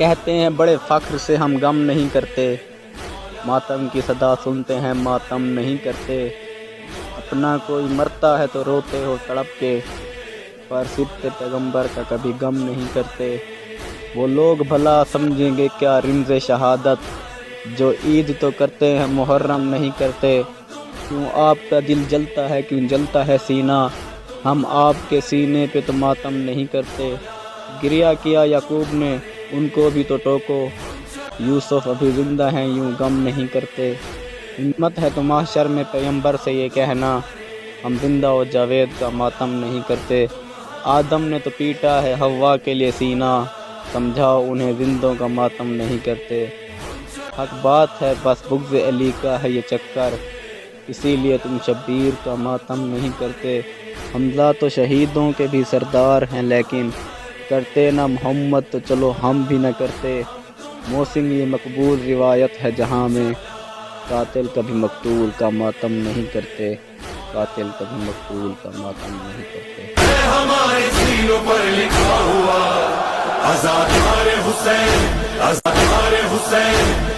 کہتے ہیں بڑے فخر سے ہم غم نہیں کرتے، ماتم کی صدا سنتے ہیں ماتم نہیں کرتے، اپنا کوئی مرتا ہے تو روتے ہو تڑپ کے، پر سبت پیغمبر کا کبھی غم نہیں کرتے۔ وہ لوگ بھلا سمجھیں گے کیا رمز شہادت، جو عید تو کرتے ہیں محرم نہیں کرتے۔ کیوں آپ کا دل جلتا ہے، کیوں جلتا ہے سینہ، ہم آپ کے سینے پہ تو ماتم نہیں کرتے۔ گریہ کیا یعقوب نے، ان کو بھی تو ٹوکو، یوسف ابھی زندہ ہیں یوں غم نہیں کرتے۔ ہمت ہے تو محشر میں پیغمبر سے یہ کہنا، ہم زندہ و جاوید کا ماتم نہیں کرتے۔ آدم نے تو پیٹا ہے حوا کے لیے سینہ، سمجھاؤ انہیں زندوں کا ماتم نہیں کرتے۔ حق بات ہے بس بغض علی کا ہے یہ چکر، اسی لیے تم شبیر کا ماتم نہیں کرتے۔ حمزہ تو شہیدوں کے بھی سردار ہیں لیکن کرتے نہ محمد تو چلو ہم بھی نہ کرتے۔ محسن یہ مقبول روایت ہے جہاں میں، قاتل کبھی مقتول کا ماتم نہیں کرتے، قاتل کبھی مقتول کا ماتم نہیں کرتے۔ ہے ہمارے سینوں پر لکھا ہوا، آزاد ہمارے حسین، آزاد ہمارے حسین۔